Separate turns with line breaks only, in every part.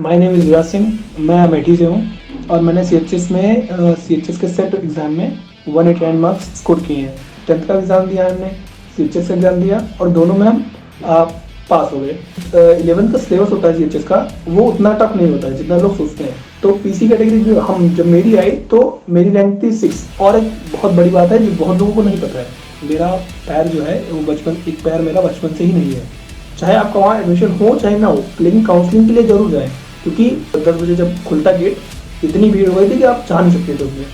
My name is Yuvraj Singh. मैं अमेठी से हूँ और मैंने सी एच एस के सेट एग्ज़ाम में 189 मार्क्स स्कोर किए हैं। 10th का एग्ज़ाम दिया हमने, सी एच एस का एग्ज़ाम दिया और दोनों में हम पास हो गए। 11th का सिलेबस होता है सी एच एस का, वो उतना टफ नहीं होता है जितना लोग सोचते हैं। तो पी सी कैटेगरी जब मेरी आई तो मेरी रैंक थी 6। और एक बहुत बड़ी बात है जो बहुत लोगों को नहीं पता है, मेरा पैर जो है वो एक पैर मेरा बचपन से ही नहीं है। चाहे आपका वहाँ एडमिशन हो चाहे ना हो, लेकिन काउंसलिंग के लिए ज़रूर जाएँ, क्योंकि 10 बजे जब खुलता गेट इतनी भीड़ हो गई थी कि आप जा नहीं सकते थे उसमें।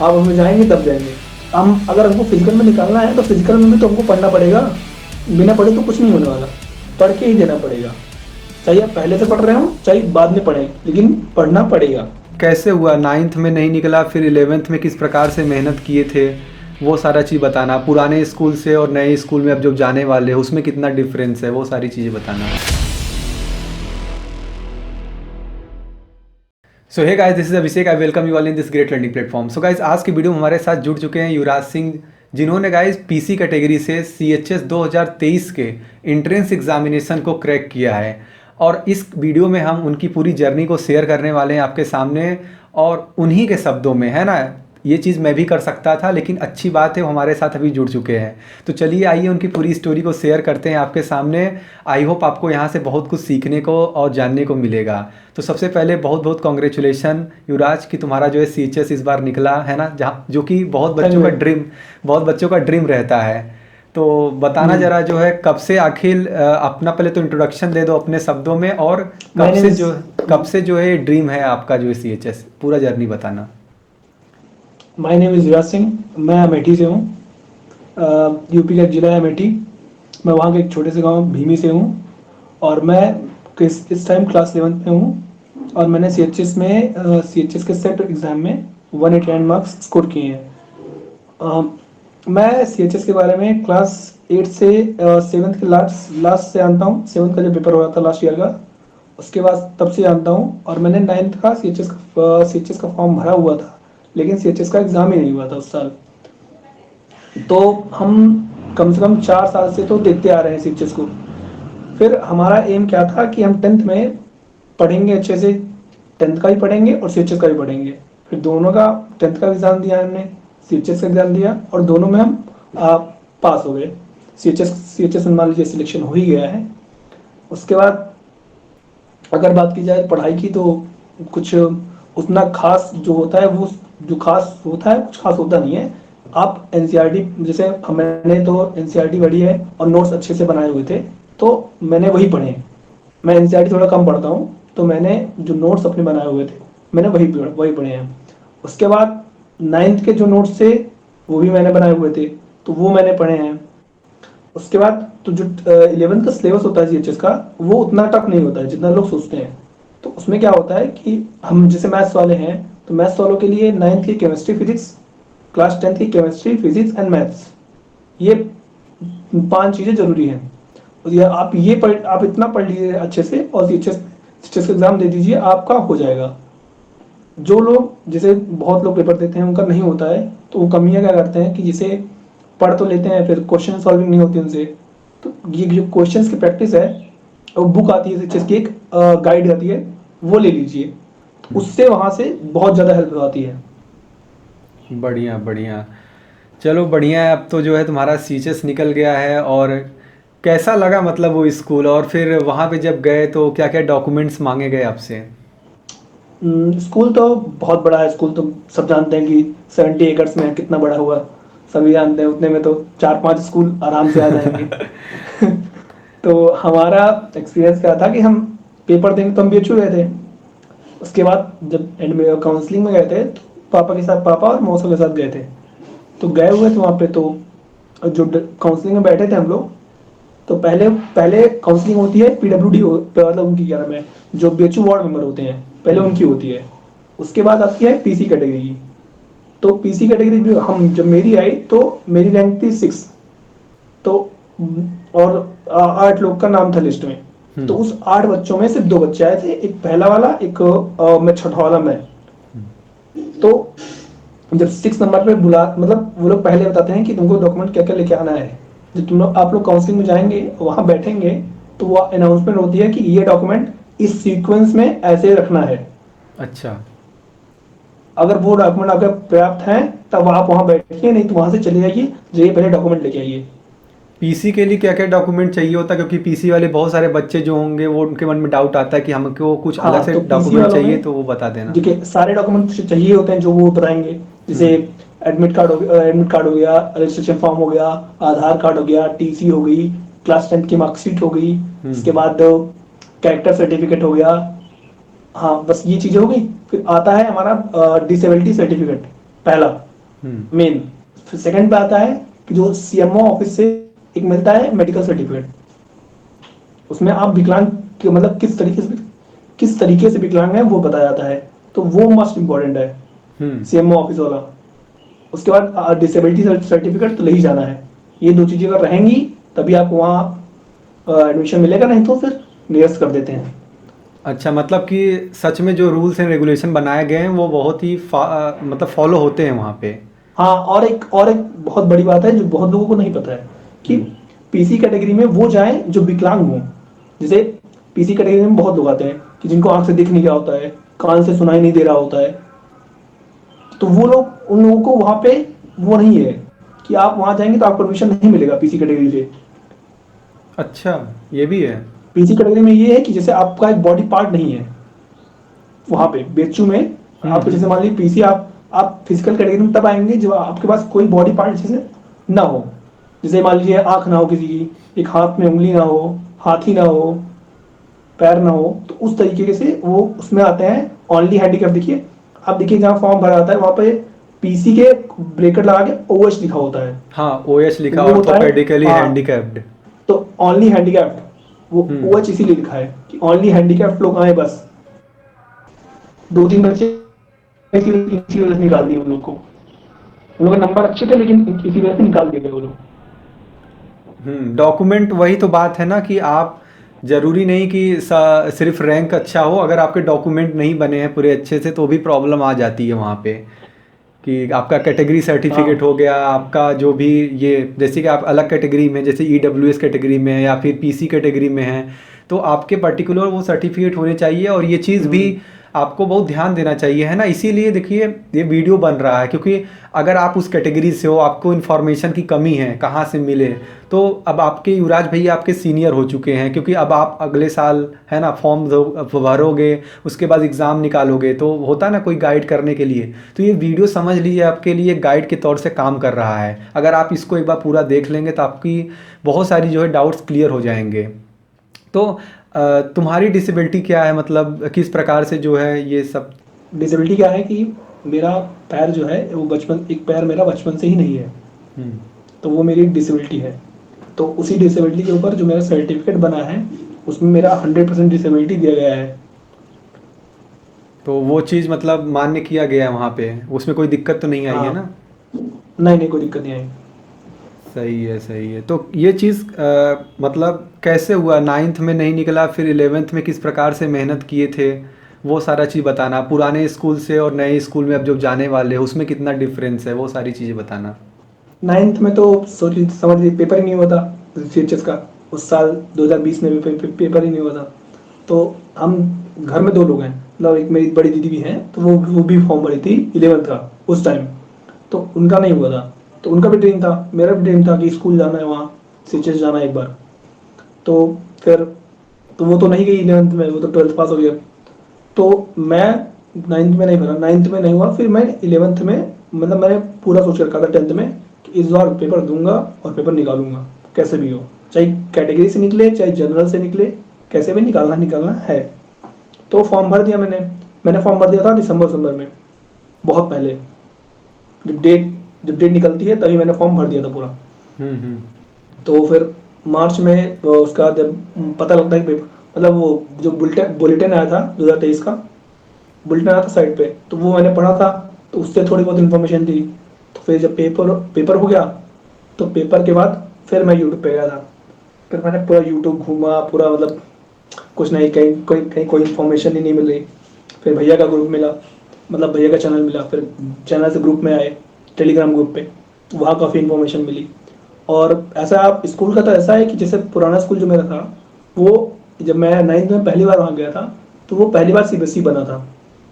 आप उसमें जाएंगे तब जाएंगे। हम अगर हमको फिजिकल में निकालना है तो फिजिकल में भी तो हमको पढ़ना पड़ेगा। बिना पढ़े तो कुछ नहीं होने वाला, पढ़ के ही देना पड़ेगा। चाहे आप पहले से पढ़ रहे हो चाहे बाद में पढ़ें, लेकिन पढ़ना पड़ेगा।
कैसे हुआ 9th में नहीं निकला, फिर 11th में किस प्रकार से मेहनत किए थे, वो सारा चीज़ बताना। पुराने स्कूल से और नए स्कूल में अब जब जाने वाले हो उसमें कितना डिफरेंस है, वो सारी चीज़ें बताना। So hey guys, this is Abhishek. I welcome you all in this great learning platform. So guys, आज की वीडियो में हमारे साथ जुड़ चुके हैं युवराज सिंह, जिन्होंने गाइस पीसी कैटेगरी से सीएचएस 2023 के एंट्रेंस एग्जामिनेशन को क्रैक किया है। और इस वीडियो में हम उनकी पूरी जर्नी को शेयर करने वाले हैं आपके सामने, और उन्हीं के शब्दों में, है ना। ये चीज़ मैं भी कर सकता था, लेकिन अच्छी बात है वो हमारे साथ अभी जुड़ चुके हैं। तो चलिए आइए उनकी पूरी स्टोरी को शेयर करते हैं आपके सामने। आई होप आपको यहाँ से बहुत कुछ सीखने को और जानने को मिलेगा। तो सबसे पहले बहुत बहुत कॉन्ग्रेचुलेशन युवराज कि तुम्हारा जो है सीएचएस इस बार निकला है ना, जहाँ जो कि बहुत बच्चों का ड्रीम रहता है। तो बताना जरा जो है कब से आखिर अपना पहले तो इंट्रोडक्शन दे दो अपने शब्दों में, और कब से जो है ड्रीम है आपका जो है सीएचएस, पूरा जर्नी बताना।
My name is Yuvraj Singh. मैं अमेठी से हूँ, यूपी का जिला है अमेठी। मैं वहाँ के एक छोटे से गांव भीमी से हूँ और मैं इस टाइम क्लास 11th में हूँ। और मैंने सी एच एस के सेट एग्ज़ाम में 189 मार्क्स स्कोर किए हैं। मैं सी एच एस के बारे में क्लास 8 से 7th के लास्ट से जानता हूँ। 7th का जो पेपर हो रहा था लास्ट ईयर का, उसके बाद तब से जानता हूँ। और मैंने 9th का सी एच एस का फॉर्म भरा हुआ था, लेकिन सी एच एस का एग्ज़ाम ही नहीं हुआ था उस साल। तो हम कम से कम 4 साल से तो देखते आ रहे हैं सी एच एस को। फिर हमारा एम क्या था कि हम 10th में पढ़ेंगे अच्छे से, 10th का भी पढ़ेंगे और सी एच एस का भी पढ़ेंगे। फिर दोनों का 10th का एग्ज़ाम दिया हमने, सी एच एस का एग्ज़ाम दिया और दोनों में हम पास हो गए। सी एच एस में मान लीजिए सिलेक्शन हो ही गया है। उसके बाद अगर बात की जाए पढ़ाई की, तो कुछ उतना खास जो होता है वो जो खास होता है कुछ खास होता नहीं है। आप एनसीईआरटी, जैसे मैंने तो एनसीईआरटी पढ़ी है और नोट्स अच्छे से बनाए हुए थे, तो मैंने वही पढ़े हैं। मैं एनसीईआरटी थोड़ा कम पढ़ता हूँ, तो मैंने जो नोट्स अपने बनाए हुए थे मैंने वही पढ़े हैं। उसके बाद 9th के जो नोट्स थे वो भी मैंने बनाए हुए थे, तो वो मैंने पढ़े हैं। उसके बाद तो जो 11th का सिलेबस होता है सीएचएस का, वो उतना टफ नहीं होता है जितना लोग सोचते हैं। तो उसमें क्या होता है कि हम जैसे मैथ्स वाले हैं, तो मैथ्स वालों के लिए 9th की केमिस्ट्री फिजिक्स, क्लास 10th की केमिस्ट्री फिजिक्स एंड मैथ्स, ये 5 चीज़ें जरूरी हैं। और आप इतना पढ़ लीजिए अच्छे से और सीएचएस का एग्जाम दे दीजिए, आपका हो जाएगा। जो लोग जैसे बहुत लोग पेपर देते हैं उनका नहीं होता है, तो वो कमियां क्या करते हैं कि जिसे पढ़ तो लेते हैं फिर क्वेश्चन सॉल्विंग नहीं होती उनसे। तो ये जो क्वेश्चंस की प्रैक्टिस है, वो बुक आती है सीएचएस की, एक गाइड आती है, वो ले लीजिए। उससे वहाँ से बहुत ज़्यादा हेल्प आती है।
बढ़िया बढ़िया, चलो बढ़िया है। अब तो जो है तुम्हारा सीएचएस निकल गया है, और कैसा लगा मतलब वो स्कूल, और फिर वहाँ पे जब गए तो क्या क्या डॉक्यूमेंट्स मांगे गए आपसे?
स्कूल तो बहुत बड़ा है। स्कूल तो सब जानते हैं कि 70 एकर्स में है, कितना बड़ा हुआ सभी जानते हैं। उतने में तो 4-5 स्कूल आराम से आ जाएंगे। तो हमारा एक्सपीरियंस क्या था कि हम पेपर देंगे तो हम बीएचयू गए थे। उसके बाद जब एंड में काउंसलिंग में गए थे तो पापा और मौसा के साथ गए थे। तो गए हुए थे वहाँ पे, तो जो काउंसलिंग में बैठे थे हम लोग, तो पहले पहले काउंसलिंग होती है पीडब्ल्यूडी, मतलब उनकी क्या नाम है, जो बीएचयू वार्ड मेंबर होते हैं, पहले उनकी होती है। उसके बाद आती है पीसी कैटेगरी की। तो पीसी कैटेगरी जब मेरी आई तो मेरी रैंक थी 6। तो और 8 लोग का नाम था लिस्ट में। तो उस 8 बच्चों में सिर्फ 2 बच्चे आए थे, एक पहला वाला, एक मैं छठा वाला मैं। तो जब 6 नंबर पे बुला, मतलब वो लोग पहले बताते हैं कि तुमको डॉक्यूमेंट क्या क्या लेके आना है। जब आप लोग काउंसलिंग में जाएंगे, वहां बैठेंगे, तो वो अनाउंसमेंट होती है कि ये डॉक्यूमेंट इस सीक्वेंस में ऐसे रखना है।
अच्छा।
अगर वो डॉक्यूमेंट आपके पर्याप्त हैं तब आप वहां बैठिए, नहीं तो वहां से चले जाइए, जाइए पहले डॉक्यूमेंट लेके आइए।
पीसी के लिए क्या क्या डॉक्यूमेंट चाहिए होता है, क्योंकि पीसी वाले बहुत सारे बच्चे जो होंगे वो उनके मन में डाउट आता है कि हमको कुछ अलग
हाँ,
से
तो पीसी
डॉक्यूमेंट
वालों
चाहिए,
में
तो वो बता देना।
देखिए सारे डॉक्यूमेंट चाहिए होते हैं जो वो बताएंगे। जैसे
हम्म।
एडमिट कार्ड हो गया, रजिस्ट्रेशन फॉर्म हो गया, आधार कार्ड हो गया, टीसी हो गई, क्लास 10 की मार्कशीट हो गई, इसके
हम्म।
बाद कैरेक्टर सर्टिफिकेट हो गया। हाँ, बस ये चीजें हो गई। फिर आता है हमारा डिसेबिलिटी सर्टिफिकेट, पहला
हम्म।
मेन। फिर सेकंड पे आता है कि जो सीएमओ ऑफिस से एक मिलता है मेडिकल सर्टिफिकेट। उसमें आप विकलांग मतलब किस तरीके से विकलांग है वो बताया जाता है। तो वो मोस्ट इंपॉर्टेंट है,
हम्म।
सीएमओ ऑफिस वाला। उसके बाद डिसेबिलिटी सर्टिफिकेट तो ले ही जाना है। ये दो चीजें अगर रहेंगी तभी आपको वहाँ एडमिशन मिलेगा, नहीं तो फिर निरस्त कर देते हैं।
अच्छा, मतलब कि सच में जो रूल्स एंड रेगुलेशन बनाए गए हैं वो बहुत ही मतलब फॉलो होते हैं वहाँ पे।
हाँ, और एक बहुत बड़ी बात है जो बहुत लोगों को नहीं पता है कि
हम्म।
पीसी कैटेगरी में वो जाएं जो विकलांग हों। जैसे पीसी कैटेगरी में बहुत लोग आते हैं कि जिनको आंख से दिख नहीं रहा होता है, कान से सुनाई नहीं दे रहा होता है। तो वो लोग, उन लोगों को वहां पे वो नहीं है कि आप वहां जाएंगे तो आपको परमिशन नहीं मिलेगा पीसी कैटेगरी से।
अच्छा, ये भी है।
पीसी कैटेगरी में ये है कि जैसे आपका एक बॉडी पार्ट नहीं है वहां पे बेचू में। आपको जैसे
हम्म।
मान लीजिए पीसी, आप फिजिकल कैटेगरी में तब आएंगे जब आपके पास कोई बॉडी पार्ट जैसे ना हो। जैसे मान लीजिए आंख ना हो किसी की, एक हाथ में उंगली ना हो, हाथी ना हो, पैर ना हो, तो उस तरीके से वो उसमें आते हैं। ओनली हैंडीकैप देखिए, आप देखिए जहाँ फॉर्म भरा जाता है वहां पे पीसी के ब्रेकेट लगा के ओएच लिखा होता है।
हाँ, ओएच
तो
लिखा,
वो होता है,
ऑर्थोपेडिकली
हाँ,
हैंडीकैप्ड।
तो ओनली हैंडीकैप्ड, वो
हम्म।
ओएच इसीलिए लिखा है कि ओनली हैंडीकैप्ड लोग आए बस। दो तीन बच्चे इसी वजह से निकाल दिए उन लोग को। उन लोग के नंबर अच्छे थे लेकिन इसी वजह से निकाल दिए गए वो लोग।
डॉक्यूमेंट, वही तो बात है ना कि आप, ज़रूरी नहीं कि सिर्फ रैंक अच्छा हो, अगर आपके डॉक्यूमेंट नहीं बने हैं पूरे अच्छे से तो भी प्रॉब्लम आ जाती है वहाँ पे। कि आपका कैटेगरी सर्टिफिकेट
हाँ,
हो गया, आपका जो भी, ये जैसे कि आप अलग कैटेगरी में, जैसे ईडब्ल्यूएस कैटेगरी में या फिर पीसी कैटेगरी में हैं, तो आपके पर्टिकुलर वो सर्टिफिकेट होने चाहिए। और ये चीज़ भी
हम्म,
आपको बहुत ध्यान देना चाहिए, है ना। इसीलिए देखिए ये वीडियो बन रहा है, क्योंकि अगर आप उस कैटेगरी से हो, आपको इन्फॉर्मेशन की कमी है कहाँ से मिले, तो अब आपके युवराज भैया आपके सीनियर हो चुके हैं, क्योंकि अब आप अगले साल, है ना, फॉर्म भरोगे, उसके बाद एग्ज़ाम निकालोगे, तो होता है ना कोई गाइड करने के लिए। तो ये वीडियो समझ लीजिए आपके लिए गाइड के तौर से काम कर रहा है। अगर आप इसको एक बार पूरा देख लेंगे तो आपकी बहुत सारी जो है डाउट्स क्लियर हो जाएंगे। तो तुम्हारी डिसेबिलिटी क्या है, मतलब किस प्रकार से जो है ये सब।
डिसेबिलिटी क्या है कि मेरा पैर जो है वो बचपन, एक पैर मेरा बचपन से ही नहीं है।
हम्म।
तो वो मेरी डिसेबिलिटी है। तो उसी डिसेबिलिटी के ऊपर जो मेरा सर्टिफिकेट बना है उसमें मेरा 100% डिसेबिलिटी दिया गया है।
तो वो चीज़ मतलब मान्य किया गया है वहाँ पे, उसमें कोई दिक्कत तो नहीं आई है
हाँ,
ना।
नहीं नहीं, कोई दिक्कत नहीं आई।
सही है, सही है। तो ये चीज़ मतलब कैसे हुआ, नाइन्थ में नहीं निकला, फिर इलेवेंथ में किस प्रकार से मेहनत किए थे, वो सारा चीज़ बताना। पुराने स्कूल से और नए स्कूल में अब जो जाने वाले हो उसमें कितना डिफरेंस है, वो सारी चीज़ें बताना।
नाइन्थ में तो सोचिए, समझ लीजिए पेपर ही नहीं हुआ था सीएचएस का। उस साल 2020 में भी पेपर ही नहीं हुआ था। तो हम घर में दो लोग हैं, मतलब एक मेरी बड़ी दीदी भी हैं, तो वो भी फॉर्म भरी थी 11th का उस टाइम। तो उनका नहीं हुआ था। तो उनका भी ड्रीम था, मेरा भी ड्रीम था कि स्कूल जाना है वहाँ, सीएचएस जाना है एक बार। तो फिर, तो वो तो नहीं गई 11th में, वो तो 12th पास हो गया। तो मैं नाइन्थ में नहीं भरा, नाइन्थ में नहीं हुआ, फिर मैं 11th में, मतलब मैंने पूरा सोच रखा था 10th में कि इस बार पेपर दूंगा और पेपर निकालूंगा कैसे भी हो, चाहे कैटेगरी से निकले चाहे जनरल से निकले, कैसे भी निकालना निकालना है। तो फॉर्म भर दिया मैंने फॉर्म भर दिया था दिसंबर में, बहुत पहले। जब डेट जब डेट निकलती है तभी मैंने फॉर्म भर दिया था पूरा।
हम्म।
तो फिर मार्च में उसका जब पता लगता है कि मतलब वो जो बुलेटिन बुलेटिन आया था 2023 का, बुलेटिन आया था साइट पे, तो वो मैंने पढ़ा था। तो उससे थोड़ी बहुत इन्फॉर्मेशन थी। तो फिर जब पेपर पेपर हो गया, तो पेपर के बाद फिर मैं यूट्यूब पे गया था। फिर मैंने पूरा यूट्यूब घूमा पूरा, मतलब कुछ नहीं, कहीं कोई इन्फॉर्मेशन ही नहीं मिल रही। फिर भैया का ग्रुप मिला, मतलब भैया का चैनल मिला, फिर चैनल से ग्रुप में आए, टेलीग्राम ग्रुप पे, वहाँ काफ़ी इन्फॉर्मेशन मिली। और ऐसा, आप स्कूल का तो ऐसा है कि जैसे पुराना स्कूल जो मेरा था वो जब मैं 9th में पहली बार वहाँ गया था, तो वो पहली बार सीबीएसई बना था।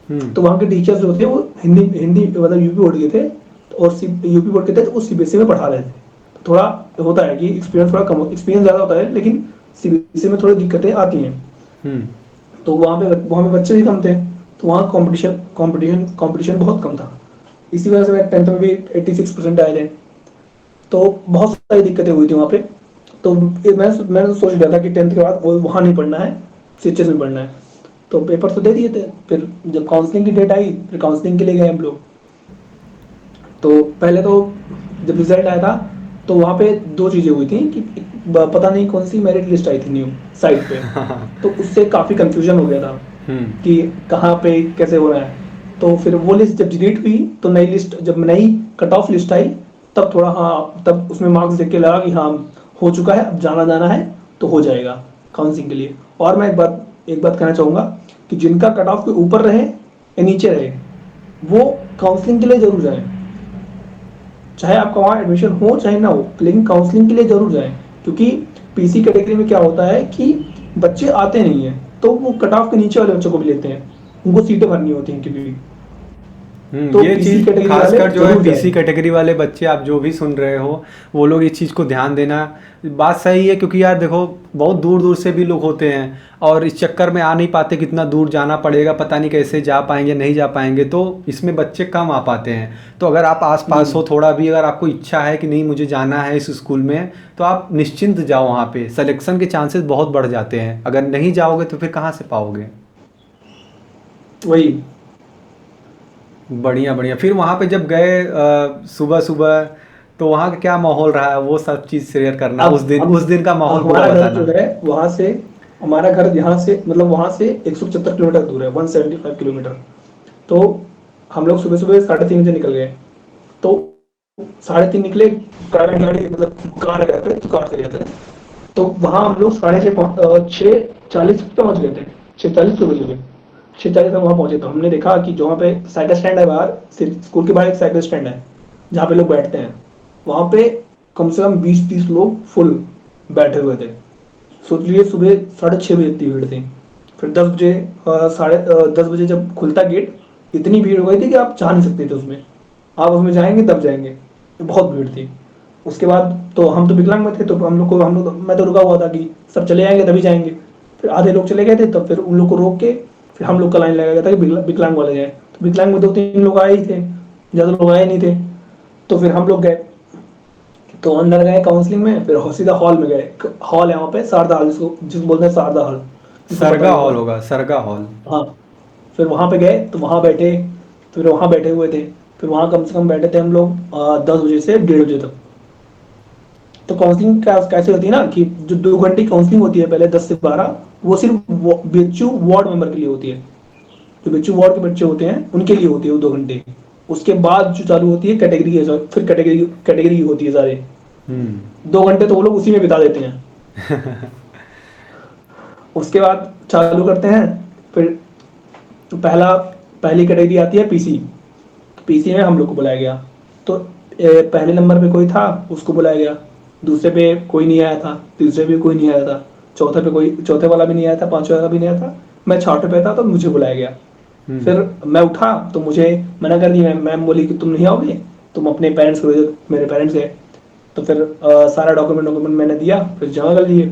तो वहाँ के टीचर्स जो थे वो हिंदी हिंदी मतलब यूपी बोर्ड के थे, और यूपी बोर्ड के थे, तो वो सीबीएसई में पढ़ा रहे थे। तो थोड़ा होता है कि एक्सपीरियंस थोड़ा कम, एक्सपीरियंस ज़्यादा होता है, लेकिन सीबीएसई में थोड़ी दिक्कतें आती हैं।
हम्म।
तो वहाँ पे बच्चे भी कम थे, तो वहाँ कंपटीशन बहुत कम था। इसी वजह से मैं 10th में भी 86% आए थे। तो बहुत सारी दिक्कतें हुई थी वहाँ पे। तो मैंने तो सोच लिया था कि 10th के बाद वो वहाँ नहीं पढ़ना है, सीएचएस में पढ़ना है। तो पेपर तो दे दिए थे, फिर जब काउंसलिंग की डेट आई, फिर काउंसलिंग के लिए गए हम लोग। तो पहले तो जब रिजल्ट आया था, तो वहाँ पे दो चीज़ें हुई थी कि पता नहीं कौन सी मेरिट लिस्ट आई थी न्यू साइट पे, तो उससे काफ़ी कंफ्यूजन हो गया था
हम्म।
कि कहाँ पे कैसे हो रहा है। तो फिर वो लिस्ट जब डिलीट हुई, तो नई लिस्ट, जब नई कट ऑफ लिस्ट आई, तब थोड़ा, हाँ, तब उसमें मार्क्स देख के लगा कि हाँ हो चुका है, अब जाना जाना है तो हो जाएगा काउंसलिंग के लिए। और मैं एक बात कहना चाहूँगा कि जिनका कट ऑफ के ऊपर रहे या नीचे रहे, वो काउंसलिंग के लिए जरूर जाए। चाहे आपका वहाँ एडमिशन हो चाहे ना हो, लेकिन काउंसलिंग के लिए जरूर जाए। क्योंकि पीसी कैटेगरी में क्या होता है कि बच्चे आते नहीं हैं, तो वो कट ऑफ के नीचे वाले बच्चों को भी लेते हैं, उनको सीटें भरनी होती हैं क्योंकि। तो
ये
पीसी
चीज़
कैटेगरी वाले
खासकर जो है
जरूर
पीसी
जाए।
कैटेगरी वाले बच्चे, आप जो भी सुन रहे हो, वो लोग इस चीज़ को ध्यान देना। बात सही है, क्योंकि यार देखो, बहुत दूर दूर से भी लोग होते हैं और इस चक्कर में आ नहीं पाते, कितना दूर जाना पड़ेगा, पता नहीं कैसे जा पाएंगे नहीं जा पाएंगे, तो इसमें बच्चे कम आ पाते हैं। तो अगर आप आस पास हो थोड़ा भी, अगर आपको इच्छा है कि नहीं मुझे जाना है इस स्कूल में, तो आप निश्चिंत जाओ, वहाँ पे सिलेक्शन के चांसेस बहुत बढ़ जाते हैं। अगर नहीं जाओगे तो फिर कहाँ से पाओगे।
वही।
बढ़िया बढ़िया। फिर वहाँ पे जब गए सुबह सुबह, तो वहाँ का क्या माहौल रहा, वो सब चीज़ शेयर करना।
अब
उस दिन का
अब
माहौल पूरा
हमारा घर
बताना।
जो है वहां से, हमारा घर यहाँ से मतलब वहां से 175 किलोमीटर दूर है, 175 किलोमीटर। तो हम लोग सुबह सुबह 3:30 बजे निकल गए। तो 3:30 निकले, कार गाड़ी मतलब कार गए थे, तो कार से गए थे। तो वहां हम लोग 6:40 पहुंच गए थे। 6:40 तो बजे 6:40 तक वहां पहुंचे, तो हमने देखा कि जो वहाँ पे साइकिल स्टैंड है बाहर, स्कूल के बाहर एक साइकिल स्टैंड है जहाँ पे लोग बैठते हैं। वहां पे कम से कम 20-30 लोग फुल बैठे हुए थे। सोच लिए सुबह 6:30 बजे इतनी भीड़ थी। फिर 10 बजे, 10:30 बजे जब खुलता गेट, इतनी भीड़ हो गई थी कि आप जा नहीं सकते थे उसमें। आप उसमें जाएंगे तब जाएंगे, बहुत भीड़ थी। उसके बाद तो हम तो विकलांग में थे, तो हम लोग मैं तो रुका हुआ था कि सब चले जाएंगे तभी जाएंगे। फिर आधे लोग चले गए थे, तब फिर उन लोग को रोक के फिर हम लोग का लाइन लगाया गया था कि विकलांग वाले जाए। तो विकलांग में 2-3 लोग आए ही थे, ज़्यादा लोग आए नहीं थे। तो फिर हम लोग गए, तो अंदर गए काउंसलिंग में, फिर सीधा हॉल में गए। हॉल है वहाँ पे, शारदा हॉल, जिसको बोलते हैं शारदा हॉल, जिसको पता
सरगा
ही
हॉल
होगा।
होगा, सरगा हॉल।
हाँ। फिर वहाँ पे गए तो वहाँ बैठे, तो फिर वहाँ बैठे हुए थे। फिर वहाँ कम से कम बैठे थे हम लोग 10 बजे से 1:30 बजे तक। तो काउंसलिंग कैसे होती है ना कि जो 2 घंटे काउंसलिंग होती है पहले 10 से 12, वो सिर्फ बेचू वार्ड मेंबर के लिए होती है। जो बेचू वार्ड के बच्चे होते हैं उनके लिए होती है वो 2 घंटे। उसके बाद जो चालू होती है कैटेगरी की, फिर कैटेगरी की होती है सारे।
हम्म।
2 घंटे तो वो लोग उसी में बिता देते हैं। उसके बाद चालू करते हैं। फिर पहली कैटेगरी आती है पीसी। तो पीसी में हम लोग को बुलाया गया। तो पहले नंबर पे कोई था, उसको बुलाया गया। दूसरे पे कोई नहीं आया था, तीसरे पे कोई नहीं आया था, चौथे वाला भी नहीं आया था, पांचवे वाला भी नहीं आया था। मैं छठे पे था, तो मुझे बुलाया गया।
हम्म।
फिर मैं उठा तो मुझे मना कर दिया। मैम बोली कि तुम नहीं आओगे, तुम अपने पेरेंट्स को भेजो। मेरे पेरेंट्स गए। तो फिर सारा डॉक्यूमेंट मैंने दिया, फिर जमा कर दिए।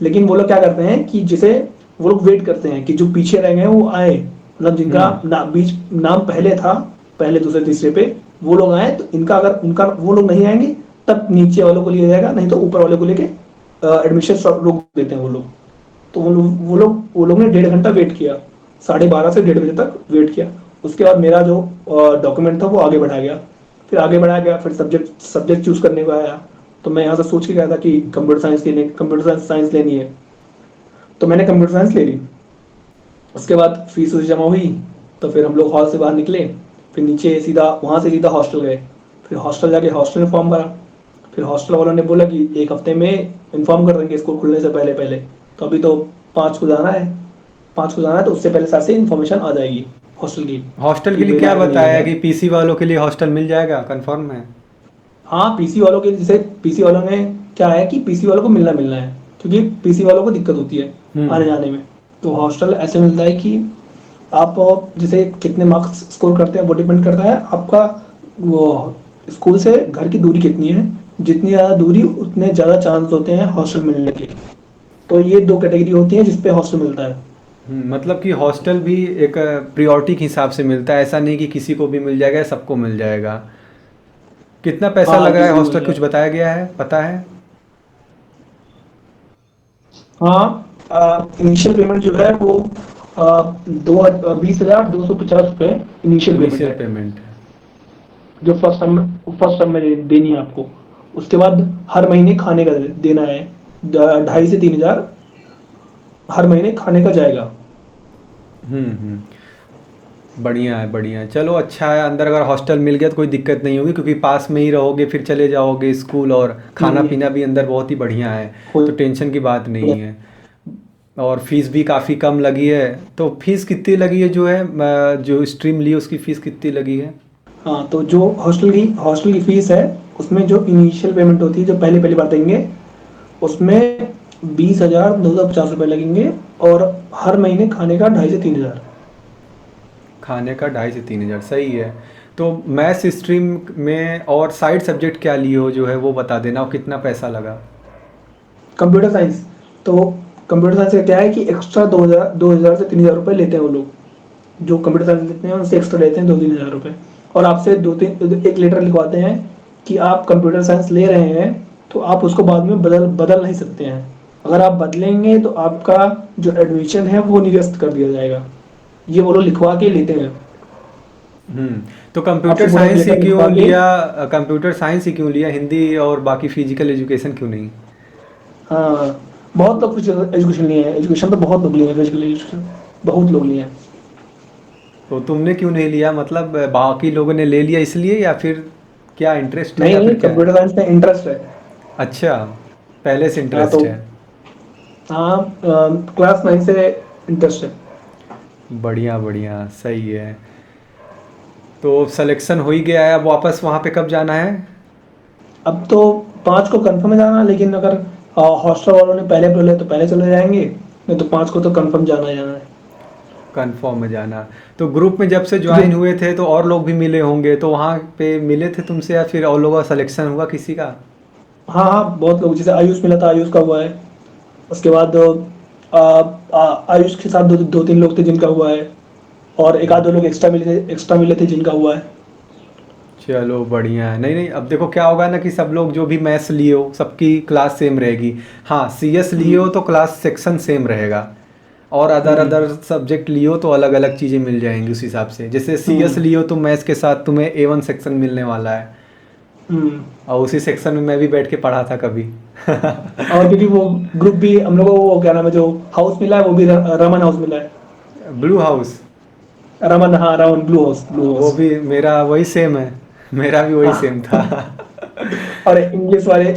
लेकिन वो लोग क्या करते हैं कि जिसे वो लोग वेट करते हैं कि जो पीछे रह गए वो आए, मतलब जिनका
हम्म।
बीच नाम पहले था, पहले दूसरे तीसरे पे, वो लोग आए। तो इनका अगर उनका वो लोग नहीं आएंगे, तब नीचे वालों को लिया जाएगा, नहीं तो ऊपर वाले को लेके एडमिशन रोक देते हैं वो लोग। तो वो लोग ने 1.5 घंटा वेट किया, 12:30 से 1:30 बजे तक वेट किया। उसके बाद मेरा जो डॉक्यूमेंट था वो आगे बढ़ाया गया। फिर आगे बढ़ाया गया, फिर सब्जेक्ट चूज करने को आया। तो मैं यहाँ से सोच के गया था कि कंप्यूटर साइंस लेनी है, तो मैंने कंप्यूटर साइंस ले ली। उसके बाद फीस जमा हुई, तो फिर हम लोग हॉल से बाहर निकले। फिर नीचे सीधा, वहाँ से सीधा हॉस्टल गए। फिर हॉस्टल जाके हॉस्टल में फॉर्म भरा। फिर हॉस्टल वालों ने बोला कि 1 हफ्ते में इन्फॉर्म कर देंगे स्कूल खुलने से पहले पहले। तो अभी तो 5 को जाना है, 5 को जाना है, तो उससे पहले साथ से इन्फॉर्मेशन आ जाएगी हॉस्टल की
हॉस्टल के
कि
लिए
मेरा
क्या
है कि नहीं
बताया
है।
कि पीसी वालों के लिए हॉस्टल मिल जाएगा, कंफर्म है।
हाँ, पीसी वालों के, जैसे पीसी वालों ने क्या है कि पीसी वालों को मिलना मिलना है, क्योंकि पीसी वालों को दिक्कत होती है।
हम्म।
आने जाने में। तो हॉस्टल ऐसे मिलता है कि आप जैसे कितने मार्क्स स्कोर करते हैं वो डिपेंड करता है आपका वो स्कूल से घर की दूरी कितनी है। जितनी ज़्यादा दूरी उतने ज़्यादा चांस होते हैं हॉस्टल मिलने के। तो ये दो कैटेगरी होती है जिसपे हॉस्टल मिलता है।
मतलब कि हॉस्टल भी एक प्रायोरिटी के हिसाब से मिलता है, ऐसा नहीं कि किसी को भी मिल जाएगा या सबको मिल जाएगा। कितना पैसा
हाँ,
लगा है
किसी को मिल
हॉस्टल, कुछ
जाए।
बताया गया है, पता है?
हाँ, इनिशियल पेमेंट जो है वो दो 20,250 रुपये इनिशियल पेमेंट
इनिशियल
है,
पेमेंट है।
जो फर्स्ट टर्म में देनी है आपको। उसके बाद हर महीने खाने का देना है, 2,500 से 3,000 हर महीने खाने का जाएगा।
बढ़िया है, बढ़िया है। चलो अच्छा है, अंदर अगर हॉस्टल मिल गया तो कोई दिक्कत नहीं होगी, क्योंकि पास में ही रहोगे, फिर चले जाओगे स्कूल, और खाना पीना भी अंदर बहुत ही बढ़िया है।
कोई
तो टेंशन की बात नहीं है। और फीस भी काफ़ी कम लगी है। तो फीस कितनी लगी है, जो है जो स्ट्रीम ली उसकी फ़ीस कितनी लगी है?
हाँ, तो जो हॉस्टल की फीस है, उसमें जो इनिशियल पेमेंट होती है जो पहले पहली बार देंगे, उसमें 20,250 रुपये लगेंगे। और हर महीने खाने का 2,500 से 3,000।
खाने का 2,500 से 3,000, सही है। तो मैथ्स स्ट्रीम में और साइड सब्जेक्ट क्या लिए हो, जो है वो बता देना, और कितना पैसा लगा?
कंप्यूटर साइंस, तो कंप्यूटर साइंस का क्या है कि एक्स्ट्रा 2,000 से 3,000 रुपये लेते हैं वो लोग। जो कंप्यूटर साइंस लेते हैं उनसे एक्स्ट्रा लेते हैं 2-3 हज़ार रुपये। और आपसे दो तीन एक लेटर लिखवाते हैं कि आप कंप्यूटर साइंस ले रहे हैं, तो आप उसको बाद में बदल बदल नहीं सकते हैं। अगर आप बदलेंगे तो आपका जो एडमिशन है वो निरस्त कर दिया जाएगा। ये वो लोग लिखवा के लेते हैं।
हम्म। तो कंप्यूटर
आपसे पूरा एक
साइंस ही
लेटर
क्यों
लिखवा के।
लिया? कंप्यूटर साइंस ही क्यों लिया, हिंदी और बाकी फिजिकल एजुकेशन क्यों नहीं?
हाँ, बहुत लोग फिजिकल एजुकेशन लिए हैं, एजुकेशन तो बहुत लोग लिए हैं, फिजिकल एजुकेशन बहुत लोग लिए हैं।
तो तुमने क्यों नहीं लिया, मतलब बाकी लोगों ने ले लिया इसलिए, या फिर क्या इंटरेस्ट है,
नहीं
या
नहीं,
फिर क्या है?
कंप्यूटर साइंस में इंटरेस्ट है।
अच्छा, पहले से
हाँ तो
इंटरेस्ट है।
हाँ, क्लास 9 से इंटरेस्ट है।
बढ़िया बढ़िया, सही है। तो सिलेक्शन हो ही गया है, अब वापस वहाँ पे कब जाना है?
अब तो 5 को कंफर्म है जाना, लेकिन अगर हॉस्टल वालों ने पहले बोले तो पहले चले जाएंगे, नहीं तो 5 को तो कंफर्म जाना ही जाना है।
कंफर्म में जाना। तो ग्रुप में जब से
क्योंकि
ज्वाइन हुए थे तो और लोग भी मिले होंगे, तो वहाँ पे मिले थे तुमसे, या फिर और लोगों का सिलेक्शन हुआ किसी का?
हाँ हाँ, बहुत लोग, जैसे आयुष मिला था, आयुष का हुआ है। उसके बाद आयुष के साथ दो तीन लोग थे जिनका हुआ है। और एक आध दो लोग एक्स्ट्रा मिले थे जिनका हुआ है।
चलो बढ़िया है। नहीं नहीं, अब देखो क्या होगा ना, कि सब लोग जो भी मैथ्स लिए हो सबकी क्लास सेम रहेगी। हाँ, सीएस लिए हो
हम्म।
तो क्लास सेक्शन सेम रहेगा। और अदर
हम्म।
अदर सब्जेक्ट लिए हो तो अलग अलग चीज़ें मिल जाएंगी उस हिसाब से। जैसे सीएस
हम्म।
लिए हो तो मैथ्स के साथ तुम्हें ए वन सेक्शन मिलने वाला है।
हम्म।
और उसी सेक्शन में मैं भी बैठ के पढ़ा था कभी।
और क्योंकि वो ग्रुप भी हम लोगों को, वो क्या नाम है, जो हाउस मिला है वो भी रमन हाउस मिला है।
Blue house.
रमन, हाँ रमन, ब्लू हाउस, ब्लू
वो
हाउस।
भी मेरा वही सेम है। मेरा भी वही सेम
हाँ।
था।
और इंग्लिश वाले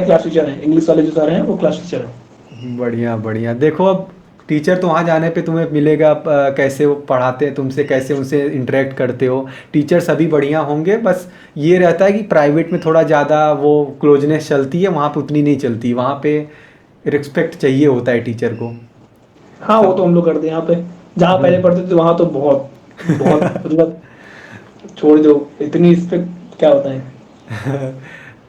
क्लास टीचर हैं, इंग्लिश वाले जो सर हैं वो क्लास टीचर हैं।
बढ़िया बढ़िया। देखो अब टीचर तो वहाँ जाने पे तुम्हें मिलेगा, कैसे वो पढ़ाते हैं तुमसे, कैसे उनसे इंटरेक्ट करते हो। टीचर सभी बढ़िया होंगे, बस ये रहता है कि प्राइवेट में थोड़ा ज़्यादा वो क्लोजनेस चलती है, वहाँ पे उतनी नहीं चलती। वहाँ पे रिस्पेक्ट चाहिए होता है टीचर को।
हाँ, वो तो
सब।
हम लोग करते हैं यहाँ पे। जहाँ पहले
हम्म।
पढ़ते थे वहाँ तो बहुत बहुत मतलब, छोड़ दो, इतनी रिस्पेक्ट क्या होता है।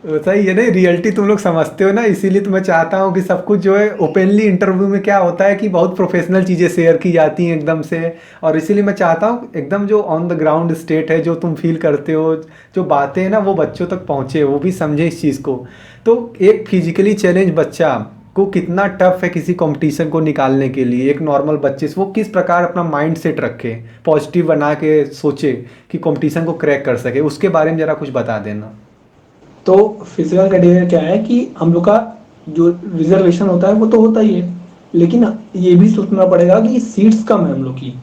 सही है, नहीं रियलिटी तुम लोग समझते हो ना, इसीलिए तो मैं चाहता हूँ कि सब कुछ जो है ओपनली। इंटरव्यू में क्या होता है कि बहुत प्रोफेशनल चीज़ें शेयर की जाती हैं एकदम से। और इसीलिए मैं चाहता हूँ एकदम जो ऑन द ग्राउंड स्टेट है, जो तुम फील करते हो, जो बातें हैं ना, वो बच्चों तक पहुँचे, वो भी समझे इस चीज़ को। तो एक फिजिकली चैलेंज बच्चा को कितना टफ है किसी कंपटीशन को निकालने के लिए, एक नॉर्मल बच्चे से वो किस प्रकार अपना माइंड सेट रखे, पॉजिटिव बना के सोचे कि कंपटीशन को क्रैक कर सके, उसके बारे में ज़रा कुछ बता देना।
तो फिजिकल क्राइटेरिया क्या है कि हम लोग का जो रिजर्वेशन होता है वो तो होता ही है, लेकिन ये भी सोचना पड़ेगा कि सीट्स कम है हम लोग की।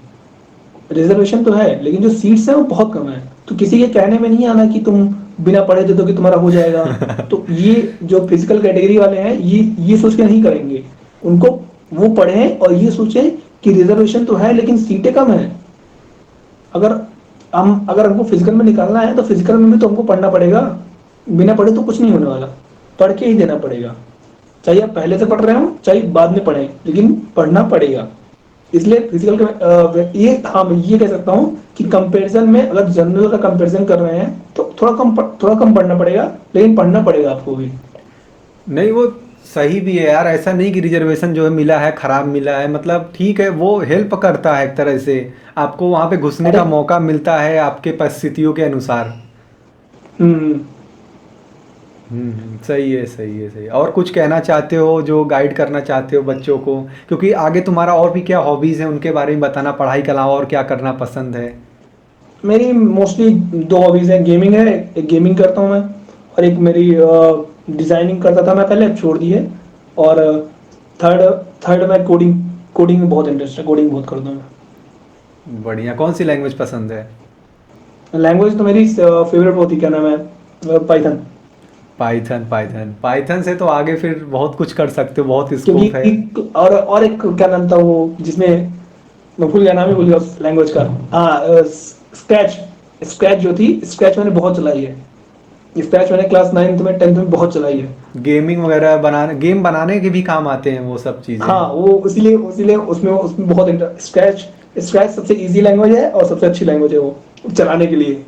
रिजर्वेशन तो है लेकिन जो सीट्स हैं वो बहुत कम है। तो किसी के कहने में नहीं आना कि तुम बिना पढ़े दे दो कि तुम्हारा हो जाएगा। तो ये जो फिजिकल कैटेगरी वाले हैं ये सोच के नहीं करेंगे। उनको वो पढ़ें और ये सोचें कि रिजर्वेशन तो है लेकिन सीटें कम है। अगर अगर हमको फिजिकल में निकालना है तो फिजिकल में भी तो हमको पढ़ना पड़ेगा। बिना पढ़े तो कुछ नहीं होने वाला, पढ़ के ही देना पड़ेगा। चाहे आप पहले से पढ़ रहे हो चाहे बाद में पढ़ें, लेकिन पढ़ना पड़ेगा। इसलिए फिजिकल के ये, हाँ मैं ये कह सकता हूँ कि कंपैरिजन में अगर जनरल का कंपैरिजन कर रहे हैं तो थोड़ा कम पढ़ना पड़ेगा, लेकिन पढ़ना पड़ेगा आपको भी।
नहीं वो सही भी है यार, ऐसा नहीं कि रिजर्वेशन जो है मिला है खराब मिला है, मतलब ठीक है वो हेल्प करता है एक तरह से, आपको वहाँ पे घुसने
अरे
का मौका मिलता है आपके परिस्थितियों के अनुसार।
हम्म।
सही है सही है सही है। और कुछ कहना चाहते हो, जो गाइड करना चाहते हो बच्चों को, क्योंकि आगे तुम्हारा और भी क्या हॉबीज हैं उनके बारे में बताना, पढ़ाई के अलावा और क्या करना पसंद है?
मेरी मोस्टली दो हॉबीज हैं, गेमिंग है, एक गेमिंग करता हूँ मैं, और एक मेरी डिजाइनिंग करता था मैं पहले, अब छोड़ दी है। और थर्ड थर्ड मैं कोडिंग, कोडिंग में बहुत इंटरेस्ट है, कोडिंग बहुत करता हूँ
बढ़िया, कौन सी लैंग्वेज पसंद है?
मैं। लैंग्वेज तो मेरी फेवरेट बहुत ही, क्या नाम है, पाइथन।
पाइथन, पाइथन पाइथन से तो आगे फिर बहुत कुछ कर सकते हो, बहुत स्कोप है।
क्योंकि और एक क्या नाम था वो जिसमें, मैं भूल गया, नाम ही भूल गया उस लैंग्वेज का। हाँ, स्क्रैच। स्क्रैच जो थी, स्क्रैच मैंने बहुत चलाई है। स्क्रैच मैंने क्लास 9th में 10th में बहुत चलाई है।
गेमिंग वगैरह बनाने, गेम बनाने के भी काम आते हैं वो सब चीज़ें।
हाँ वो इसीलिए इसीलिए उसमें उसमें बहुत स्क्रैच, स्क्रैच सबसे इजी लैंग्वेज है और सबसे अच्छी लैंग्वेज है वो चलाने के लिए।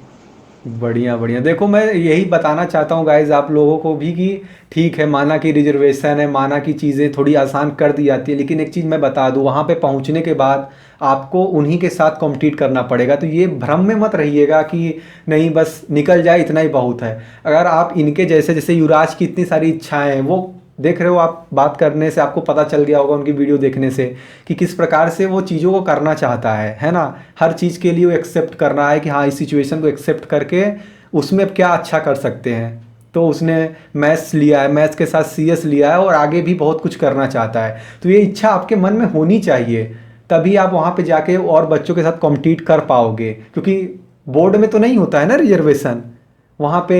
बढ़िया बढ़िया, देखो मैं यही बताना चाहता हूँ गाइज आप लोगों को भी कि ठीक है, माना कि रिजर्वेशन है, माना कि चीज़ें थोड़ी आसान कर दी जाती है, लेकिन एक चीज़ मैं बता दूँ, वहाँ पे पहुँचने के बाद आपको उन्हीं के साथ कॉम्पीट करना पड़ेगा। तो ये भ्रम में मत रहिएगा कि नहीं बस निकल जाए इतना ही बहुत है। अगर आप इनके जैसे, जैसे युवराज की इतनी सारी इच्छाएं हैं, वो देख रहे हो आप, बात करने से आपको पता चल गया होगा उनकी वीडियो देखने से कि किस प्रकार से वो चीज़ों को करना चाहता है ना। हर चीज़ के लिए वो एक्सेप्ट कर रहा है कि हाँ इस सिचुएशन को एक्सेप्ट करके उसमें अब क्या अच्छा कर सकते हैं। तो उसने मैथ्स लिया है, मैथ्स के साथ सीएस लिया है और आगे भी बहुत कुछ करना चाहता है। तो ये इच्छा आपके मन में होनी चाहिए, तभी आप वहाँ पे जाके और बच्चों के साथ कॉम्पीट कर पाओगे, क्योंकि बोर्ड में तो नहीं होता है ना रिजर्वेशन। वहाँ पे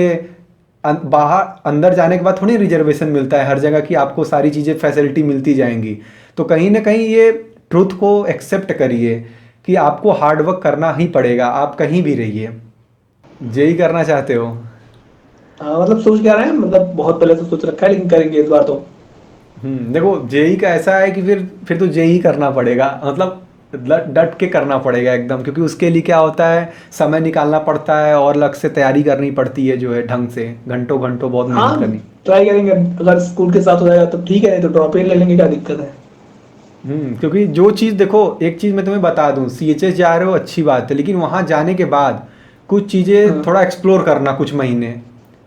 बाहर अंदर जाने के बाद थोड़ी रिजर्वेशन मिलता है हर जगह की, आपको सारी चीज़ें फैसिलिटी मिलती जाएंगी। तो कहीं ना कहीं ये ट्रुथ को एक्सेप्ट करिए कि आपको हार्ड वर्क करना ही पड़ेगा, आप कहीं भी रहिए। जेई करना चाहते हो?
हाँ मतलब सोच क्या रहे हैं, मतलब बहुत पहले से सोच रखा है, लेकिन करेंगे इस बार तो।
देखो जेई का ऐसा है कि फिर तो जेई करना पड़ेगा, मतलब डट के करना पड़ेगा एकदम, क्योंकि उसके लिए क्या होता है, समय निकालना पड़ता है और अलग से तैयारी करनी पड़ती है जो है ढंग से, घंटों घंटों बहुत
हाँ
मेहनत करनी।
ट्राई करेंगे, अगर स्कूल के साथ हो जाएगा तो ठीक है, नहीं तो ड्रॉप इन ले लेंगे, क्या दिक्कत है।
क्योंकि जो चीज़ देखो, एक चीज़ मैं तुम्हें बता दूं, सीएचएस जा रहे हो अच्छी बात है, लेकिन वहाँ जाने के बाद कुछ चीज़ें
हाँ
थोड़ा एक्सप्लोर करना, कुछ महीने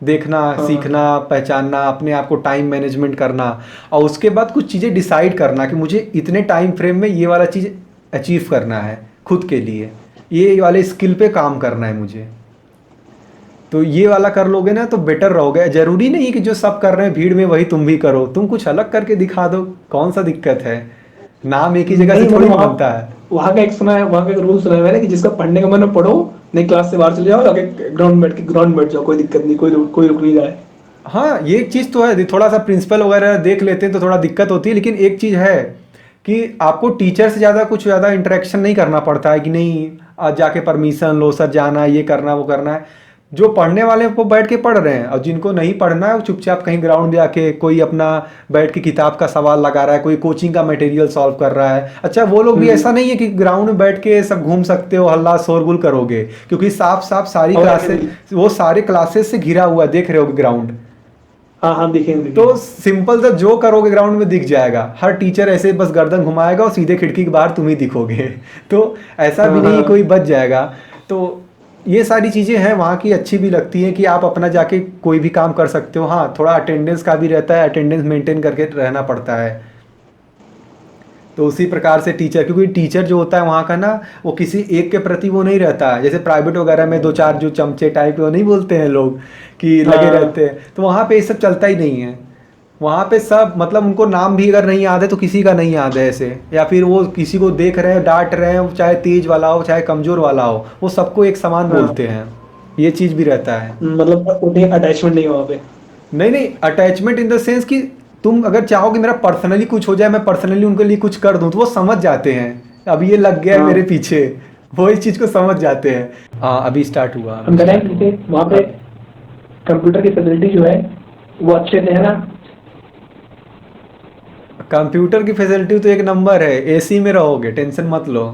देखना
हाँ
सीखना पहचानना, अपने आप को टाइम मैनेजमेंट करना, और उसके बाद कुछ चीज़ें डिसाइड करना कि मुझे इतने टाइम फ्रेम में ये वाला चीज़ अचीव करना है खुद के लिए, ये वाले स्किल पे काम करना है मुझे। तो ये वाला कर लोगे ना तो बेटर रहोगे। ज़रूरी नहीं कि जो सब कर रहे हैं भीड़ में वही तुम भी करो, तुम कुछ अलग करके दिखा दो, कौन सा दिक्कत है। नाम एक ही जगह से
नहीं,
थोड़ी
मतलब वहाँ,
बनता है।
वहाँ का एक सुना है, वहाँ का एक रूल सुना है मैंने कि जिसका पढ़ने का मन है पढ़ो, नहीं क्लास से बाहर चले जाओ, आगे ग्राउंड में बैठ जाओ, कोई दिक्कत नहीं, कोई रुक नहीं जाए।
हाँ ये एक चीज़ तो है, थोड़ा सा प्रिंसिपल वगैरह देख लेते हैं तो थोड़ा दिक्कत होती है, लेकिन एक चीज़ है कि आपको टीचर से ज़्यादा कुछ ज़्यादा इंटरेक्शन नहीं करना पड़ता है कि नहीं आज जाके परमिशन लो, सर जाना है, ये करना वो करना है। जो पढ़ने वाले हैं वो बैठ के पढ़ रहे हैं, और जिनको नहीं पढ़ना है वो चुपचाप कहीं ग्राउंड में आके कोई अपना बैठ के किताब का सवाल लगा रहा है, कोई कोचिंग का मटेरियल सॉल्व कर रहा है। अच्छा वो लोग भी, ऐसा नहीं है कि ग्राउंड में बैठ के सब घूम सकते हो, हल्ला शोरगुल करोगे, क्योंकि साफ साफ सारी
और
क्लासेस, वो सारे क्लासेस से घिरा हुआ है, देख रहे हो ग्राउंड।
हाँ हाँ देखेंगे
तो
देखेंगे।
सिंपल सा जो करोगे ग्राउंड में दिख जाएगा, हर टीचर ऐसे बस गर्दन घुमाएगा और सीधे खिड़की के बाहर तुम ही दिखोगे तो ऐसा भी
हाँ
नहीं है
हाँ
कोई बच जाएगा। तो ये सारी चीज़ें हैं वहाँ की, अच्छी भी लगती हैं कि आप अपना जाके कोई भी काम कर सकते हो। हाँ थोड़ा अटेंडेंस का भी रहता है, अटेंडेंस मेंटेन करके रहना पड़ता है। तो उसी प्रकार से टीचर, क्योंकि टीचर जो होता है वहाँ का ना, वो किसी एक के प्रति वो नहीं रहता है, जैसे प्राइवेट वगैरह में दो चार जो चमचे टाइप वो नहीं बोलते हैं लोग कि लगे
हाँ
रहते हैं, तो वहाँ पे ये सब चलता ही नहीं है। वहाँ पे सब मतलब उनको नाम भी अगर नहीं याद है तो किसी का नहीं याद है ऐसे, या फिर वो किसी को देख रहे हैं डांट रहे हैं, चाहे तेज वाला हो चाहे कमज़ोर वाला हो, वो सबको एक समान
हाँ,
बोलते हैं। ये चीज़ भी रहता है।
मतलब उन्हें अटैचमेंट नहीं है वहाँ पे।
नहीं नहीं, अटैचमेंट इन द सेंस कि तुम अगर चाहो कि मेरा पर्सनली कुछ हो जाए, मैं पर्सनली उनके लिए कुछ कर दूं, तो वो समझ जाते हैं अब ये लग गया है
हाँ
मेरे पीछे, वो इस चीज़ को समझ जाते हैं। हाँ अभी स्टार्ट हुआ, अभी
हम कह रहे
स्टार्ट
हैं
हुआ।
जैसे वहाँ पे
अब-
कंप्यूटर की फैसिलिटी जो है वो अच्छे से है ना।
कंप्यूटर की फैसिलिटी तो एक नंबर है, एसी में रहोगे, टेंशन मत लो।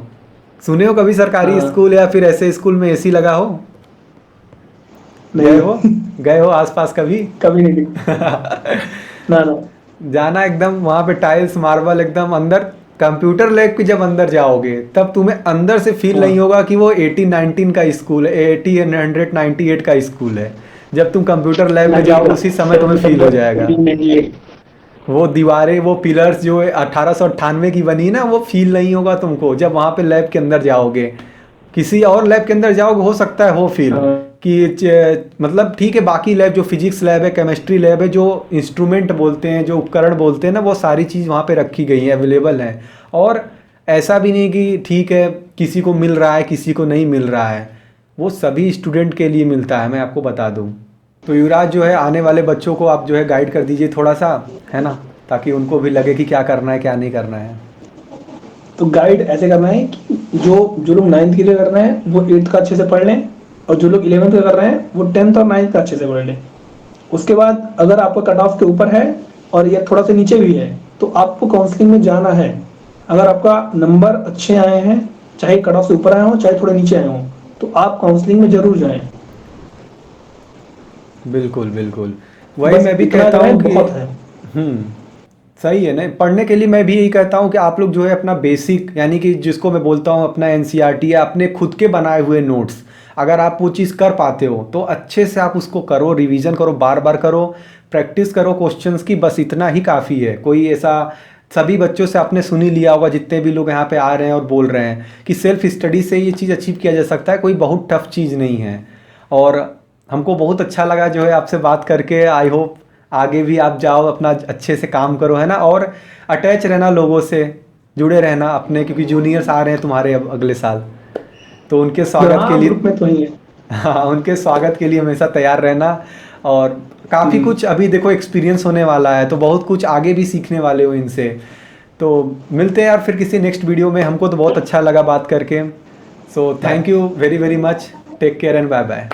सुने हो कभी सरकारी
हाँ।
स्कूल या फिर ऐसे स्कूल में एसी लगा हो? गए हो?
नहीं।
गए हो आसपास कभी?
कभी नहीं दिखी। ना ना।
जाना एकदम वहाँ पे टाइल्स मार्बल एकदम अंदर। कंप्यूटर लैब के जब अंदर जाओगे तब तुम्हें अंदर से फील नहीं
हाँ।
होगा कि वो 1819 का स्कूल है, 1898 का स्कूल है। जब तुम कंप्यूटर लैब में जाओगे उसी समय तुम्हें फील हो जाएगा। वो दीवारें, वो पिलर्स जो 1898 की बनी ना, वो फील नहीं होगा तुमको जब वहाँ पे लैब के अंदर जाओगे। किसी और लैब के अंदर जाओगे हो सकता है हो फील
हाँ।
कि मतलब ठीक है, बाकी लैब जो फिजिक्स लैब है, केमिस्ट्री लैब है, जो इंस्ट्रूमेंट बोलते हैं, जो उपकरण बोलते हैं ना, वो सारी चीज़ वहाँ पे रखी गई हैं, अवेलेबल हैं। और ऐसा भी नहीं कि ठीक है किसी को मिल रहा है किसी को नहीं मिल रहा है, वो सभी स्टूडेंट के लिए मिलता है, मैं आपको बता दूँ। तो युवराज जो है आने वाले बच्चों को आप जो है गाइड कर दीजिए थोड़ा सा, है ना, ताकि उनको भी लगे कि क्या करना है क्या नहीं करना है।
तो गाइड ऐसे करना है कि जो जो लोग 9th के लिए कर रहे हैं वो 8th का अच्छे से पढ़ लें, और जो लोग 11th का कर रहे हैं वो 10th और 9th का अच्छे से पढ़ लें। उसके बाद अगर आपका कट ऑफ के ऊपर है और ये थोड़ा सा नीचे भी है तो आपको काउंसलिंग में जाना है। अगर आपका नंबर अच्छे आए हैं, चाहे कट ऑफ से ऊपर आए हों चाहे थोड़े नीचे आए हों, तो आप काउंसलिंग में जरूर जाएं।
बिल्कुल बिल्कुल, वही
बस
मैं भी
इतना
कहता
जाएं
हूँ कि
बहुत है।
हम्म, सही है ना, पढ़ने के लिए मैं भी यही कहता हूँ कि आप लोग जो है अपना बेसिक, यानी कि जिसको मैं बोलता हूँ अपना एनसीईआरटी या अपने खुद के बनाए हुए नोट्स, अगर आप वो चीज़ कर पाते हो तो अच्छे से आप उसको करो, रिवीजन करो, बार बार करो, प्रैक्टिस करो क्वेश्चंस की, बस इतना ही काफ़ी है। कोई ऐसा, सभी बच्चों से आपने सुन ही लिया होगा जितने भी लोग यहाँ पे आ रहे हैं और बोल रहे हैं कि सेल्फ स्टडी से ये चीज़ अचीव किया जा सकता है, कोई बहुत टफ चीज़ नहीं है। और हमको बहुत अच्छा लगा जो है आपसे बात करके। आई होप आगे भी आप जाओ, अपना अच्छे से काम करो, है ना, और अटैच रहना लोगों से, जुड़े रहना अपने, क्योंकि जूनियर्स आ रहे हैं तुम्हारे अब अगले साल, तो उनके स्वागत के
हाँ,
लिए
ग्रुप में तो ही है।
हाँ, उनके स्वागत के लिए हमेशा तैयार रहना। और काफ़ी
हम्म।
कुछ अभी देखो एक्सपीरियंस होने वाला है, तो बहुत कुछ आगे भी सीखने वाले हो इनसे। तो मिलते हैं यार फिर किसी नेक्स्ट वीडियो में, हमको तो बहुत अच्छा लगा बात करके। So thank
bye.
You very very much, take care and bye bye.